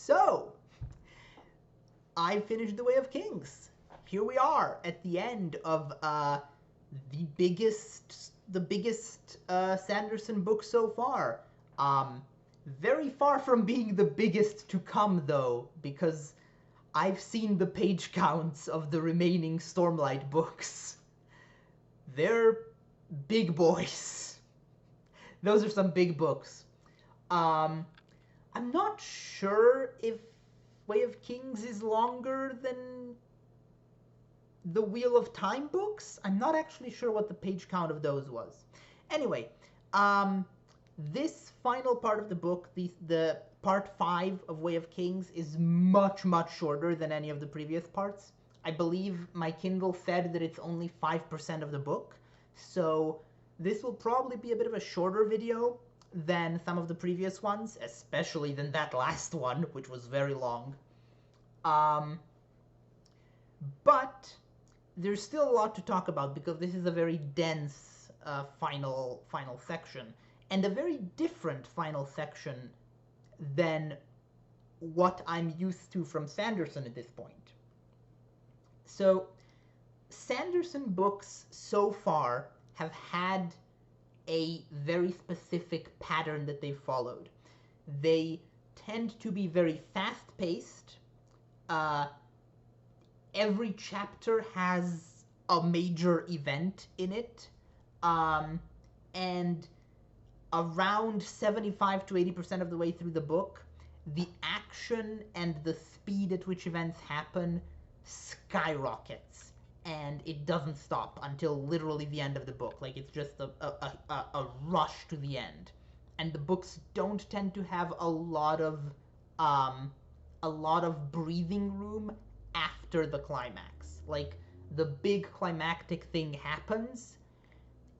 So, I finished The Way of Kings. Here we are at the end of the biggest Sanderson book so far. Very far from being the biggest to come, though, because I've seen the page counts of the remaining Stormlight books. They're big boys. Those are some big books. I'm not sure if Way of Kings is longer than the Wheel of Time books. I'm not actually sure what the page count of those was. Anyway, this final part of the book, the part 5 of Way of Kings, is much, much shorter than any of the previous parts. I believe my Kindle said that it's only 5% of the book, so this will probably be a bit of a shorter video than some of the previous ones, especially than that last one, which was very long. But there's still a lot to talk about because this is a very dense final section, and a very different final section than what I'm used to from Sanderson at this point. So, Sanderson books so far have had a very specific pattern that they've followed. They tend to be very fast-paced. Every chapter has a major event in it, and around 75 to 80% of the way through the book, the action and the speed at which events happen skyrockets, and it doesn't stop until literally the end of the book. Like, it's just a rush to the end. And the books don't tend to have a lot of breathing room after the climax. Like, the big climactic thing happens,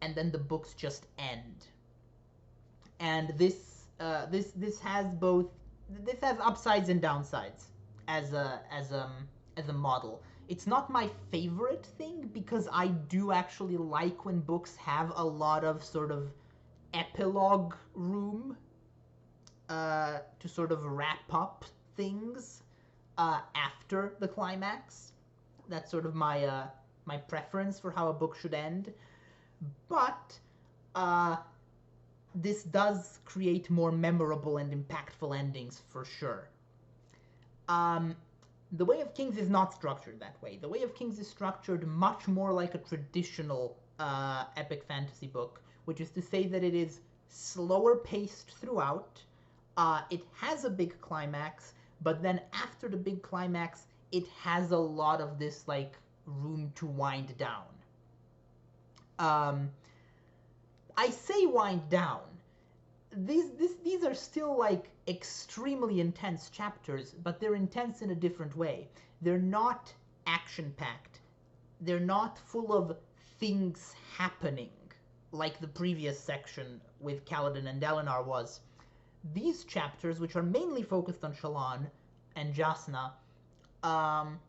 and then the books just end. And this has upsides and downsides as a model. It's not my favorite thing because I do actually like when books have a lot of sort of epilogue room to sort of wrap up things after the climax. That's sort of my my preference for how a book should end. But this does create more memorable and impactful endings for sure. The Way of Kings is not structured that way. The Way of Kings is structured much more like a traditional epic fantasy book, which is to say that it is slower paced throughout. It has a big climax, but then after the big climax, it has a lot of this like room to wind down. I say wind down. These are still like extremely intense chapters, but they're intense in a different way. They're not action-packed. They're not full of things happening like the previous section with Kaladin and Dalinar was. These chapters, which are mainly focused on Shallan and Jasna, are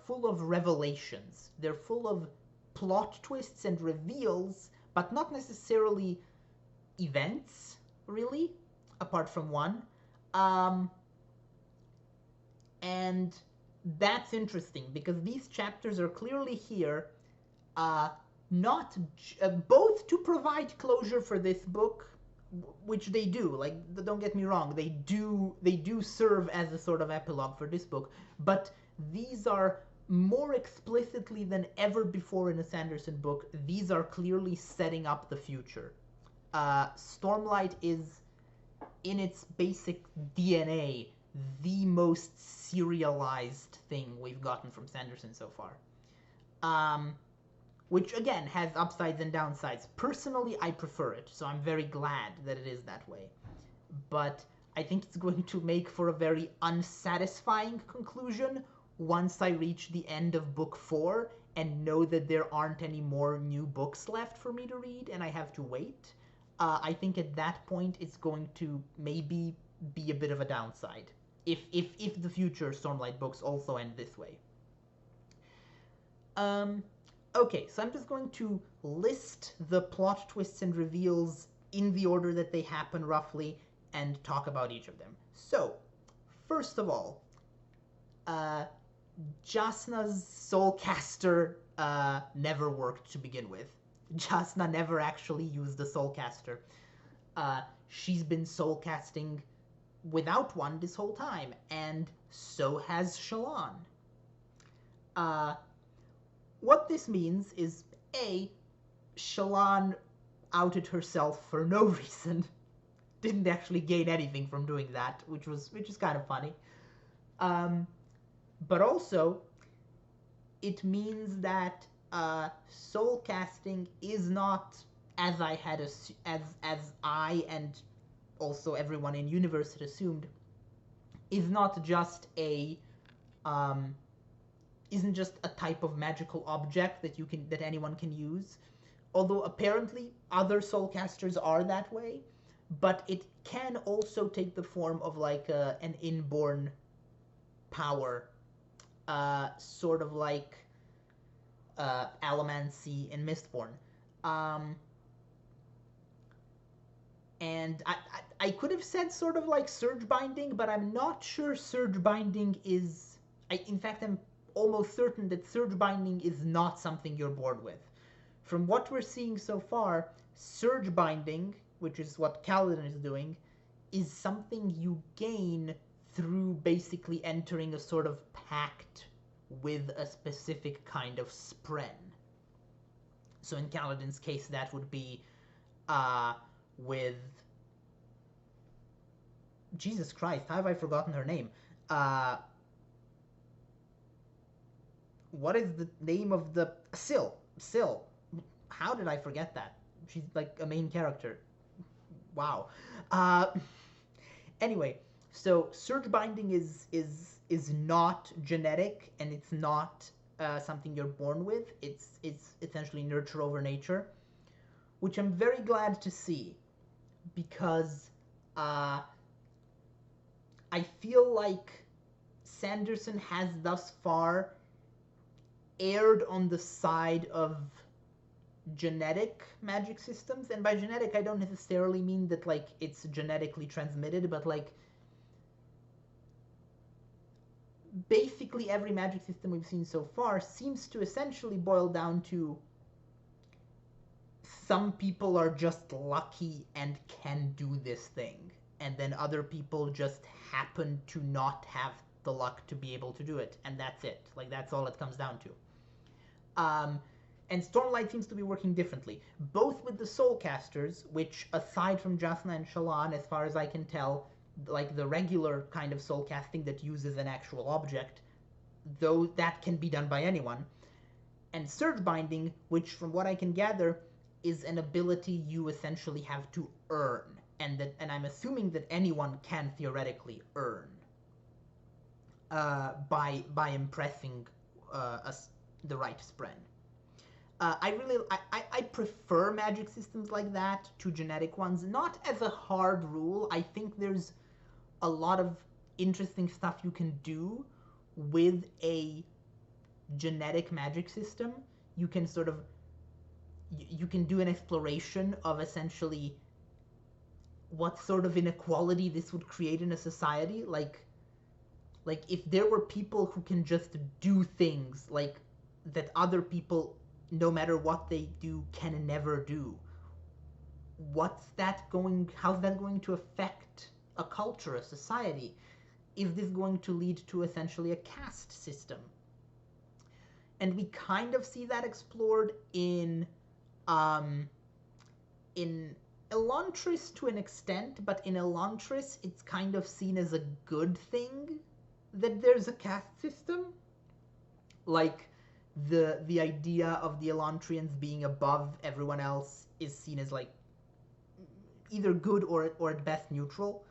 full of revelations. They're full of plot twists and reveals, but not necessarily events, really, apart from one. And that's interesting because these chapters are clearly here both to provide closure for this book, which they do. Like, don't get me wrong, they do serve as a sort of epilogue for this book, but these are more explicitly than ever before in a Sanderson book. These are clearly setting up the future. Stormlight is, in its basic DNA, the most serialized thing we've gotten from Sanderson so far. Which, again, has upsides and downsides. Personally, I prefer it, so I'm very glad that it is that way. But I think it's going to make for a very unsatisfying conclusion once I reach the end of book 4 and know that there aren't any more new books left for me to read and I have to wait. I think at that point it's going to maybe be a bit of a downside if the future Stormlight books also end this way. Okay, so I'm just going to list the plot twists and reveals in the order that they happen roughly and talk about each of them. So, first of all, Jasna's Soulcaster never worked to begin with. Jasna never actually used the Soulcaster. She's been soulcasting without one this whole time, and so has Shallan. What this means is, A, Shallan outed herself for no reason. Didn't actually gain anything from doing that, which is kind of funny. But also, it means that soul casting is not, as I had as I and also everyone in universe had assumed, is not just a isn't just a type of magical object that anyone can use. Although apparently other soulcasters are that way, but it can also take the form of like an inborn power, sort of like Allomancy in Mistborn. And I could have said sort of like Surge Binding, but I'm not sure Surge Binding is... in fact, I'm almost certain that Surge Binding is not something you're born with. From what we're seeing so far, Surge Binding, which is what Kaladin is doing, is something you gain through basically entering a sort of pact with a specific kind of spren. So in Kaladin's case, that would be with... Jesus Christ, how have I forgotten her name? What is the name of the... Syl. How did I forget that? She's like a main character. Wow. Anyway, so Surge Binding is not genetic, and it's not something you're born with. It's essentially nurture over nature, which I'm very glad to see, because I feel like Sanderson has thus far erred on the side of genetic magic systems. And by genetic, I don't necessarily mean that like it's genetically transmitted, but like basically every magic system we've seen so far seems to essentially boil down to some people are just lucky and can do this thing, and then other people just happen to not have the luck to be able to do it, and that's it. Like, that's all it comes down to. And Stormlight seems to be working differently, both with the Soulcasters, which, aside from Jasna and Shallan, as far as I can tell, like the regular kind of soul casting that uses an actual object, though that can be done by anyone, and Surge Binding, which, from what I can gather, is an ability you essentially have to earn, and I'm assuming that anyone can theoretically earn by impressing the right spren. I prefer magic systems like that to genetic ones, not as a hard rule. I think there's a lot of interesting stuff you can do with a genetic magic system. You can sort of, you can do an exploration of essentially what sort of inequality this would create in a society. Like if there were people who can just do things like that other people, no matter what they do, can never do, how's that going to affect a culture, a society? Is this going to lead to essentially a caste system? And we kind of see that explored in Elantris to an extent, but in Elantris it's kind of seen as a good thing that there's a caste system. Like, the idea of the Elantrians being above everyone else is seen as like either good or at best neutral.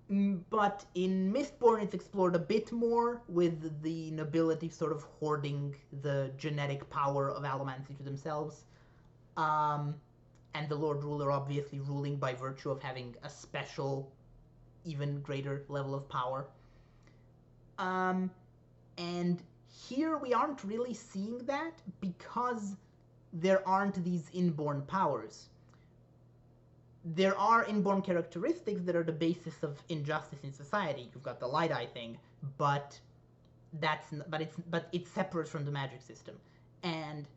But in Mistborn it's explored a bit more, with the nobility sort of hoarding the genetic power of Allomancy to themselves, and the Lord Ruler obviously ruling by virtue of having a special, even greater level of power. And here we aren't really seeing that because there aren't these inborn powers. there are inborn characteristics that are the basis of injustice in society. You've got the light eye thing, but it's separate from the magic system, and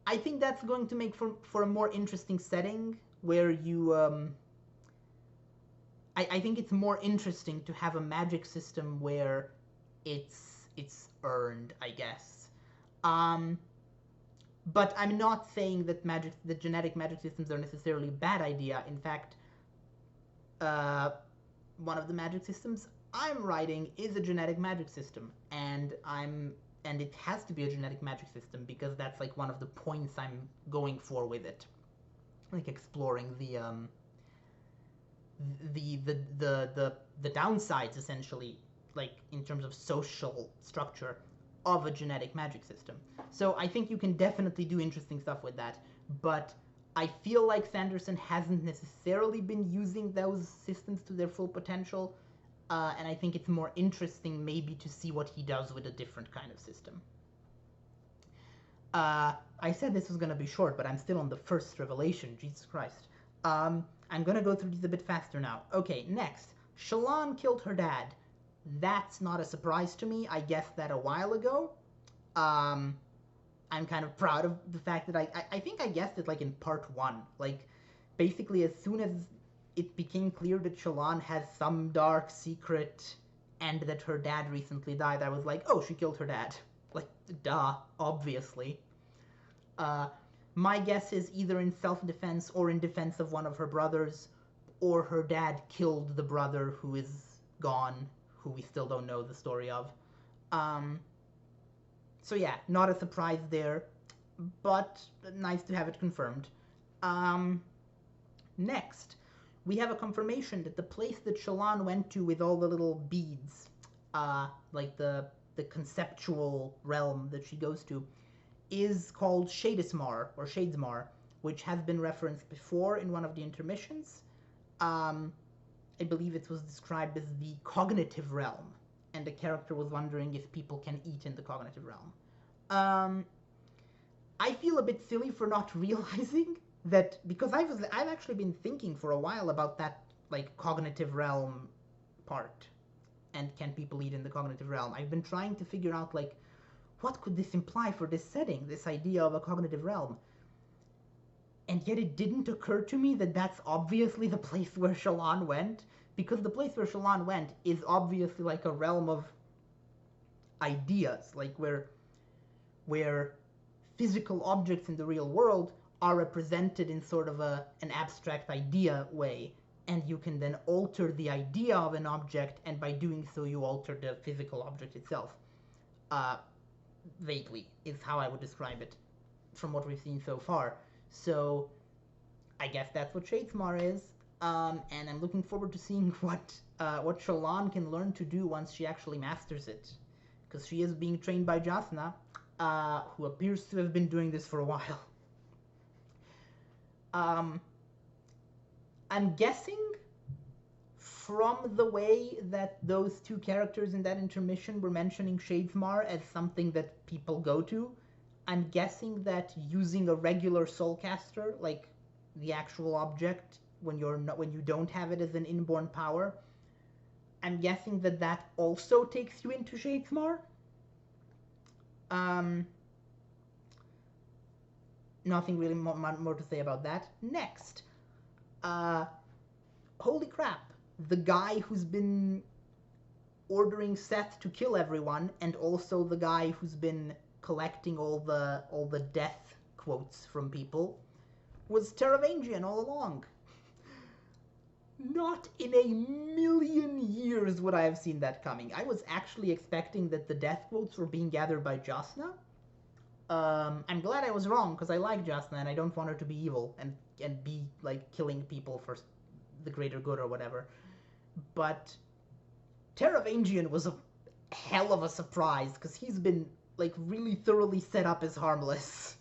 I think that's going to make for a more interesting setting where you. I think it's more interesting to have a magic system where it's earned, I guess. But I'm not saying that genetic magic systems are necessarily a bad idea. In fact, one of the magic systems I'm writing is a genetic magic system, and it has to be a genetic magic system because that's like one of the points I'm going for with it, like exploring the downsides essentially, like in terms of social structure of a genetic magic system. So I think you can definitely do interesting stuff with that, but I feel like Sanderson hasn't necessarily been using those systems to their full potential, and I think it's more interesting maybe to see what he does with a different kind of system. I said this was going to be short, but I'm still on the first revelation. Jesus Christ. I'm going to go through these a bit faster now. Okay, next. Shallan killed her dad. That's not a surprise to me. I guessed that a while ago. I'm kind of proud of the fact that I think I guessed it like in part 1. Like, basically as soon as it became clear that Shallan has some dark secret and that her dad recently died, I was like, oh, she killed her dad. Like, duh, obviously. My guess is either in self-defense or in defense of one of her brothers, or her dad killed the brother who is gone, who we still don't know the story of. So yeah, not a surprise there, but nice to have it confirmed. Next, we have a confirmation that the place that Shallan went to with all the little beads, like the conceptual realm that she goes to, is called Shadesmar, or Shadesmar, which has been referenced before in one of the intermissions. I believe it was described as the cognitive realm, and the character was wondering if people can eat in the cognitive realm. I feel a bit silly for not realizing that, because I've actually been thinking for a while about that, like, cognitive realm part, and can people eat in the cognitive realm. I've been trying to figure out, like, what could this imply for this setting, this idea of a cognitive realm? And yet it didn't occur to me that that's obviously the place where Shallan went, because the place where Shallan went is obviously like a realm of ideas, like where physical objects in the real world are represented in sort of an abstract idea way, and you can then alter the idea of an object, and by doing so you alter the physical object itself. Vaguely is how I would describe it from what we've seen so far. So I guess that's what Shadesmar is, and I'm looking forward to seeing what Shallan can learn to do once she actually masters it, because she is being trained by Jasna, who appears to have been doing this for a while. I'm guessing from the way that those two characters in that intermission were mentioning Shadesmar as something that people go to, I'm guessing that using a regular soulcaster, like the actual object, when you don't have it as an inborn power, I'm guessing that also takes you into Shadesmar. Nothing really more to say about that. Next, holy crap. The guy who's been ordering Seth to kill everyone, and also the guy who's been collecting all the death quotes from people, was Teravangian all along. Not in a million years would I have seen that coming. I was actually expecting that the death quotes were being gathered by Jasna. I'm glad I was wrong, because I like Jasna and I don't want her to be evil and be like killing people for the greater good or whatever. But Teravangian was a hell of a surprise, because he's been like really thoroughly set up as harmless.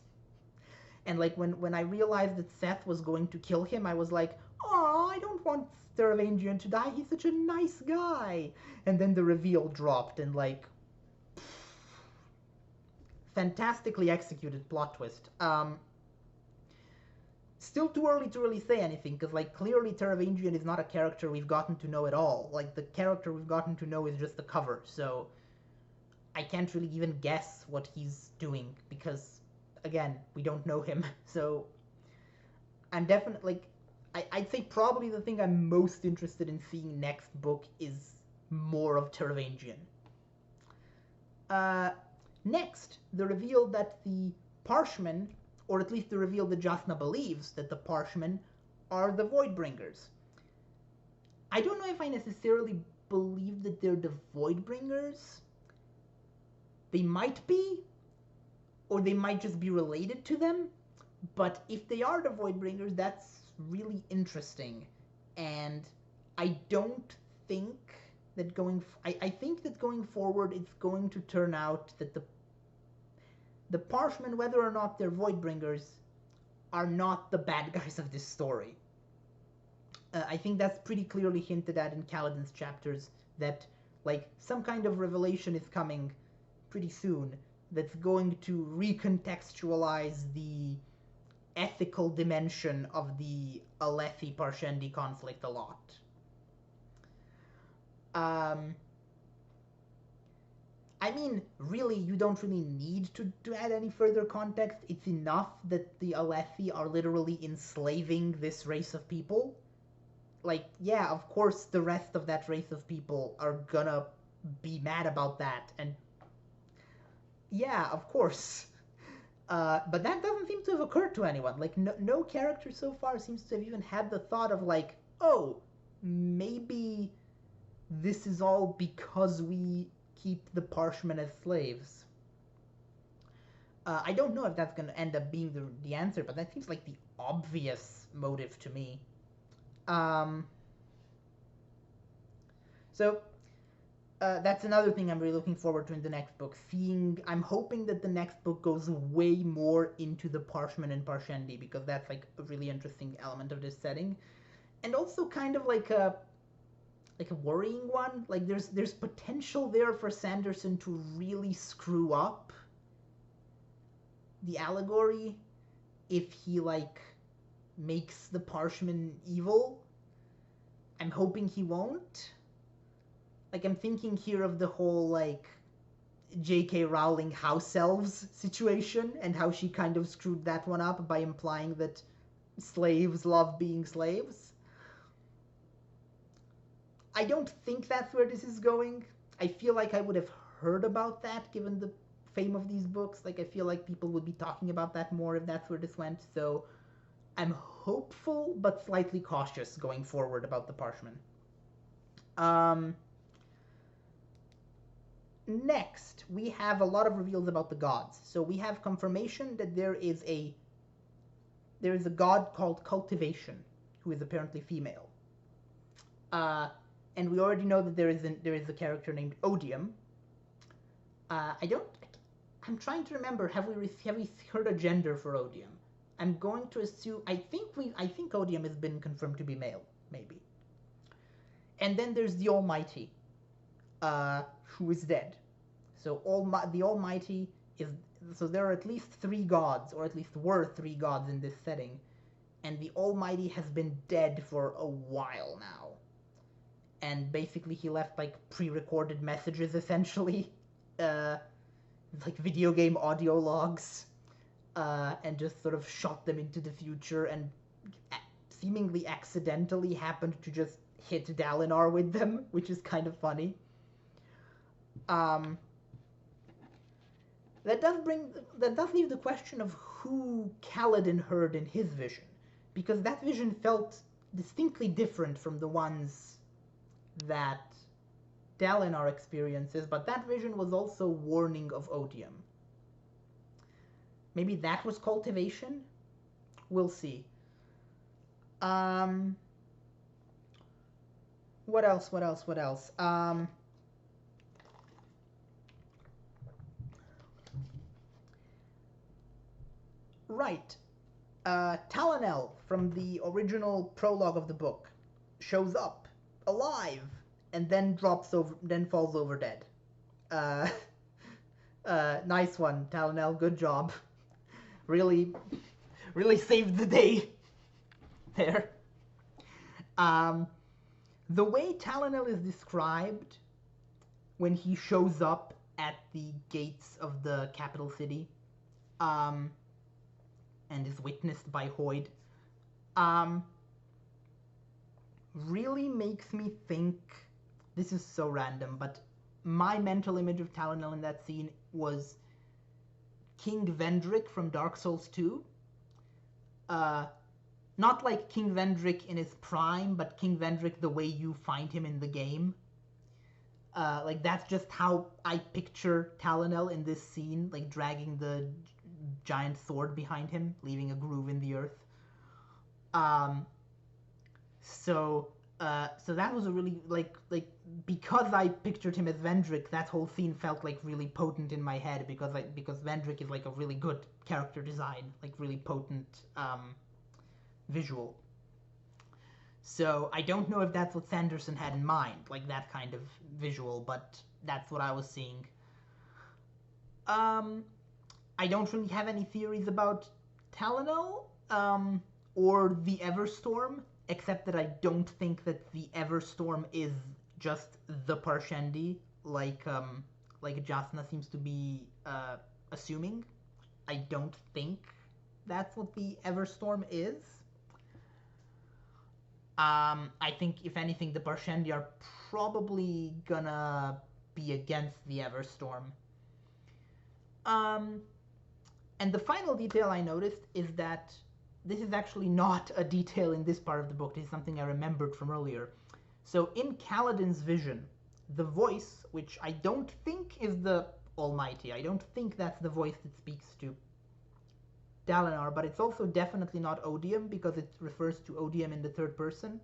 And like when I realized that Seth was going to kill him, I was like, oh, I don't want Teravangian to die, he's such a nice guy. And then the reveal dropped, and like, fantastically executed plot twist. Still too early to really say anything, because, like, clearly Teravangian is not a character we've gotten to know at all. Like, the character we've gotten to know is just the cover, so I can't really even guess what he's doing, because, again, we don't know him. So I'm definitely, like, I'd say probably the thing I'm most interested in seeing next book is more of Teravangian. Next, the reveal that the Parshmen, or at least the reveal that Jasna believes that the Parshmen are the Voidbringers. I don't know if I necessarily believe that they're the Voidbringers. They might be, or they might just be related to them. But if they are the Voidbringers, that's really interesting. And I don't think that I think that going forward, it's going to turn out that the Parshmen, whether or not they're Voidbringers, are not the bad guys of this story. I think that's pretty clearly hinted at in Kaladin's chapters, that, like, some kind of revelation is coming pretty soon that's going to recontextualize the ethical dimension of the Alethi-Parshendi conflict a lot. I mean, really, you don't really need to add any further context. It's enough that the Alethi are literally enslaving this race of people. Like, yeah, of course the rest of that race of people are gonna be mad about that, and yeah, of course. But that doesn't seem to have occurred to anyone. Like, no character so far seems to have even had the thought of, like, oh, maybe this is all because we keep the Parshmen as slaves. I don't know if that's going to end up being the answer, but that seems like the obvious motive to me. So that's another thing I'm really looking forward to in the next book. I'm hoping that the next book goes way more into the Parshmen and Parshendi, because that's, like, a really interesting element of this setting, and also kind of like a worrying one. Like, there's potential there for Sanderson to really screw up the allegory if he, like, makes the Parshmen evil. I'm hoping he won't. Like, I'm thinking here of the whole, like, J.K. Rowling house elves situation, and how she kind of screwed that one up by implying that slaves love being slaves. I don't think that's where this is going. I feel like I would have heard about that given the fame of these books. Like, I feel like people would be talking about that more if that's where this went. So I'm hopeful but slightly cautious going forward about the Parshmen. Next, we have a lot of reveals about the gods. So we have confirmation that there is a god called Cultivation, who is apparently female. And we already know that there is a character named Odium. I'm trying to remember, have we heard a gender for Odium? I'm going to assume, I think Odium has been confirmed to be male, maybe. And then there's the Almighty, who is dead. So the Almighty so there are at least 3 gods, or at least were 3 gods in this setting, and the Almighty has been dead for a while now. And basically he left, like, pre-recorded messages, essentially, like video game audio logs, and just sort of shot them into the future, and seemingly accidentally happened to just hit Dalinar with them, which is kind of funny. That does leave the question of who Kaladin heard in his vision, because that vision felt distinctly different from the ones that Dalinar experiences, but that vision was also warning of Odium. Maybe that was Cultivation? We'll see. What else? Right. Talonel from the original prologue of the book shows up alive and then falls over dead. Nice one, Talonel. Good job. Really saved the day. there. Um, the way Talonel is described when he shows up at the gates of the capital city, and is witnessed by Hoyd, really makes me think. This is so random, but my mental image of Talonel in that scene was King Vendrick from Dark Souls 2. Not like King Vendrick in his prime, but King Vendrick the way you find him in the game. Like, that's just how I picture Talonel in this scene, like dragging the giant sword behind him, leaving a groove in the earth. So that was a really, like, because I pictured him as Vendrick, that whole scene felt like really potent in my head, because Vendrick is like a really good character design, like really potent visual. So I don't know if that's what Sanderson had in mind, like that kind of visual, but that's what I was seeing. I don't really have any theories about Talonel, or the Everstorm, except that I don't think that the Everstorm is just the Parshendi, like Jasna seems to be assuming. I don't think that's what the Everstorm is. I think, if anything, the Parshendi are probably gonna be against the Everstorm. And the final detail I noticed is that this is actually not a detail in this part of the book. This is something I remembered from earlier. So in Kaladin's vision, the voice, which I don't think is the Almighty, I don't think that's the voice that speaks to Dalinar, but it's also definitely not Odium, because it refers to Odium in the third person.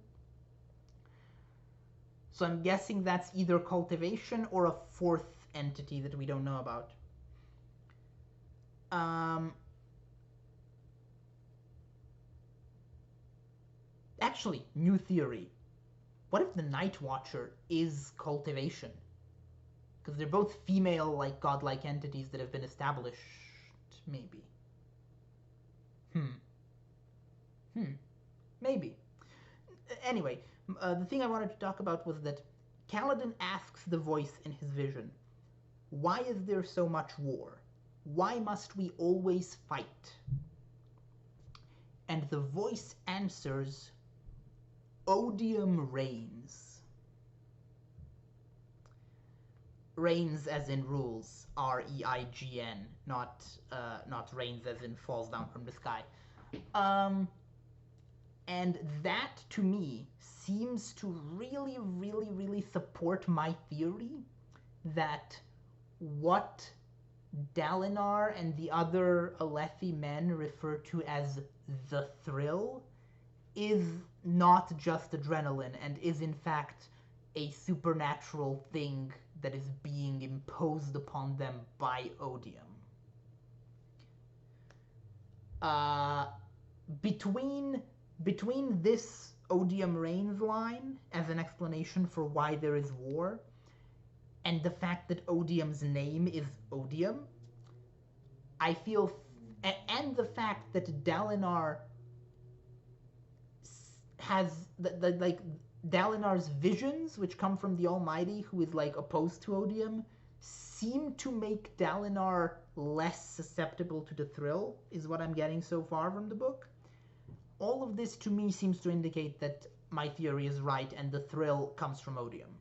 So I'm guessing that's either cultivation or a fourth entity that we don't know about. Actually, new theory. What if the Night Watcher is cultivation? Because they're both female, like, godlike entities that have been established, maybe. Maybe. Anyway, the thing I wanted to talk about was that Kaladin asks the voice in his vision, why is there so much war? Why must we always fight? And the voice answers, Odium reigns. Reigns as in rules, R-E-I-G-N, not reigns as in falls down from the sky. And that, to me, seems to really, really, really support my theory that what Dalinar and the other Alethi men refer to as the thrill is not just adrenaline, and is in fact a supernatural thing that is being imposed upon them by Odium. Between this Odium reigns line as an explanation for why there is war, and the fact that Odium's name is Odium, I feel, and the fact that Dalinar has like Dalinar's visions, which come from the Almighty, who is like opposed to Odium, seem to make Dalinar less susceptible to the thrill, is what I'm getting so far from the book. All of this to me seems to indicate that my theory is right and the thrill comes from Odium.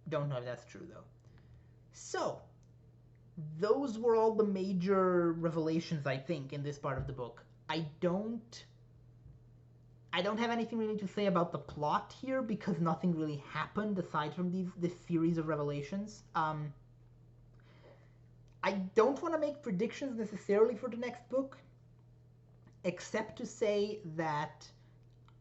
Don't know if that's true though. So, those were all the major revelations, I think, in this part of the book. I don't have anything really to say about the plot here, because nothing really happened aside from this series of revelations. I don't want to make predictions necessarily for the next book, except to say that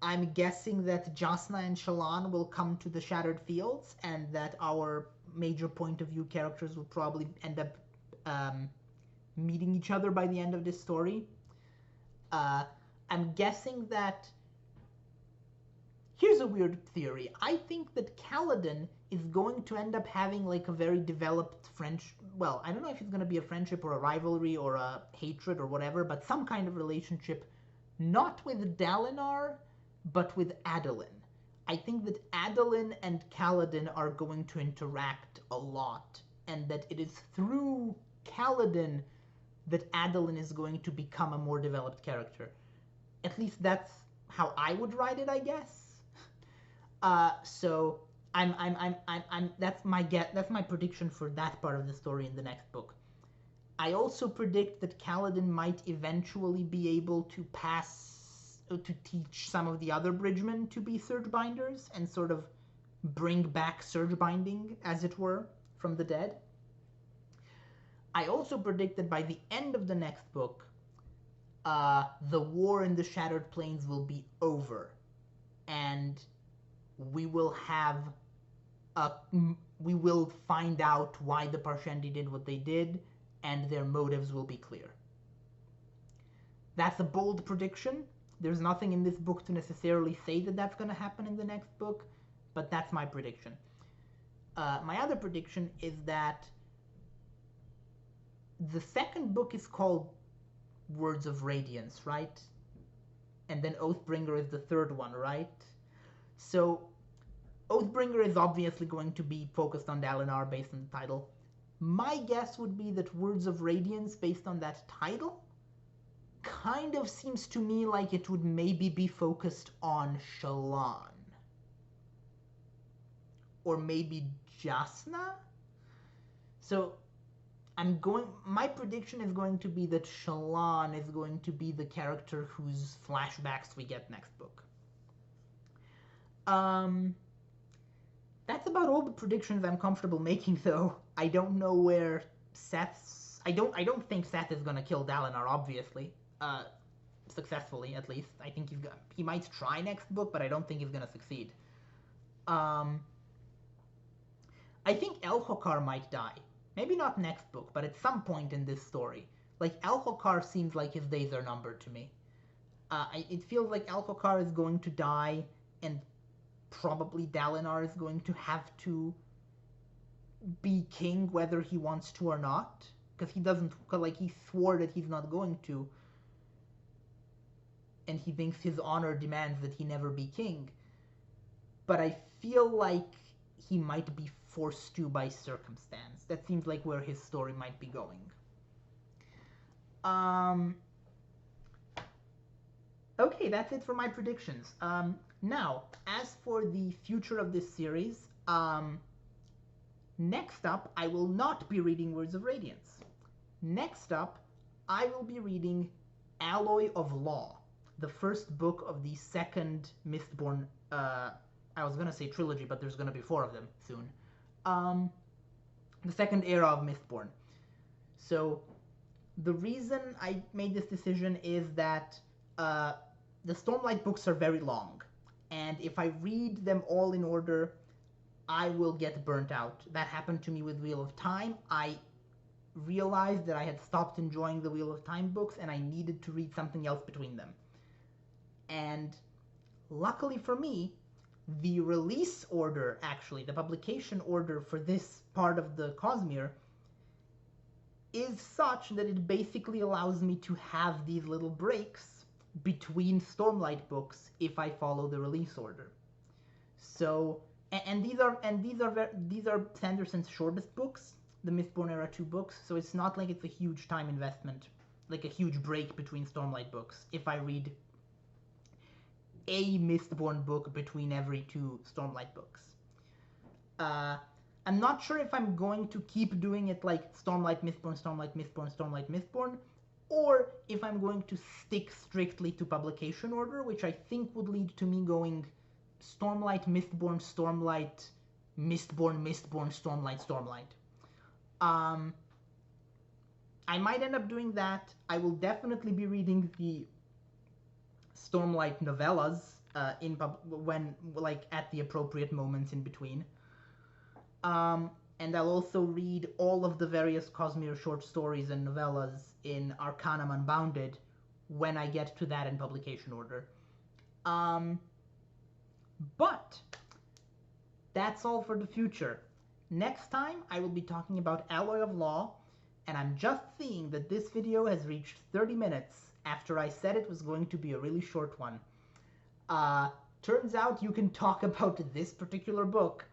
I'm guessing that Jasna and Shallan will come to the Shattered Fields, and that our major point of view characters will probably end up meeting each other by the end of this story. I'm guessing that... Here's a weird theory. I think that Kaladin is going to end up having like a very developed well, I don't know if it's going to be a friendship or a rivalry or a hatred or whatever, but some kind of relationship not with Dalinar, but with Adolin. I think that Adolin and Kaladin are going to interact a lot, and that it is through Kaladin that Adolin is going to become a more developed character. At least that's how I would write it, I guess. So that's my that's my prediction for that part of the story in the next book. I also predict that Kaladin might eventually be able to to teach some of the other bridgemen to be surge binders and sort of bring back surge binding, as it were, from the dead. I also predict that by the end of the next book, the war in the Shattered Plains will be over, and we will find out why the Parshendi did what they did, and their motives will be clear. That's a bold prediction. There's nothing in this book to necessarily say that that's going to happen in the next book, but that's my prediction. My other prediction is that the second book is called Words of Radiance, right? And then Oathbringer is the third one, right? So Oathbringer is obviously going to be focused on Dalinar based on the title. My guess would be that Words of Radiance, based on that title, kind of seems to me like it would maybe be focused on Shallan. Or maybe Jasna? So my prediction is going to be that Shallan is going to be the character whose flashbacks we get next book. That's about all the predictions I'm comfortable making, though. I don't know where Seth's... I don't think Seth is gonna kill Dalinar, obviously. Successfully, at least. I think he might try next book, but I don't think he's gonna succeed. I think Elhokar might die. Maybe not next book, but at some point in this story. Like, Elhokar seems like his days are numbered to me. It feels like Elhokar is going to die, and probably Dalinar is going to have to be king whether he wants to or not. Because he doesn't, like, he swore that he's not going to. And he thinks his honor demands that he never be king. But I feel like he might be forced to by circumstance. That seems like where his story might be going. Okay, that's it for my predictions. Now, as for the future of this series, next up, I will not be reading Words of Radiance. Next up, I will be reading Alloy of Law, the first book of the second Mistborn, I was gonna say trilogy, but there's gonna be 4 of them soon. The second era of Mistborn. So, the reason I made this decision is that the Stormlight books are very long, and if I read them all in order, I will get burnt out. That happened to me with Wheel of Time. I realized that I had stopped enjoying the Wheel of Time books, and I needed to read something else between them. And luckily for me, the release order, actually, the publication order for this part of the Cosmere is such that it basically allows me to have these little breaks between Stormlight books if I follow the release order. So, and these are Sanderson's shortest books, the Mistborn Era 2 books, so it's not like it's a huge time investment, like a huge break between Stormlight books if I read a Mistborn book between every 2 Stormlight books. I'm not sure if I'm going to keep doing it like Stormlight, Mistborn, Stormlight, Mistborn, Stormlight, Mistborn, or if I'm going to stick strictly to publication order, which I think would lead to me going Stormlight, Mistborn, Stormlight, Mistborn, Mistborn, Stormlight, Stormlight. I might end up doing that. I will definitely be reading the Stormlight novellas at the appropriate moments in between. And I'll also read all of the various Cosmere short stories and novellas in Arcanum Unbounded when I get to that in publication order. But that's all for the future. Next time I will be talking about Alloy of Law, and I'm just seeing that this video has reached 30 minutes, after I said it was going to be a really short one. Uh, Turns out you can talk about this particular book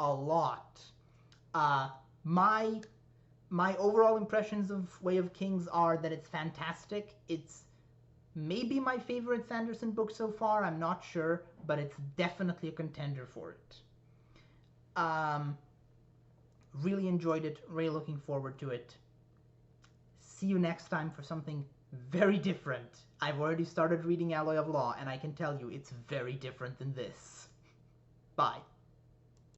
a lot. Uh, my my overall impressions of Way of Kings are that it's fantastic. It's maybe my favorite Sanderson book so far. I'm not sure, but it's definitely a contender for it. Um, really enjoyed it. Really looking forward to it. See you next time for something very different. I've already started reading Alloy of Law, and I can tell you it's very different than this. Bye.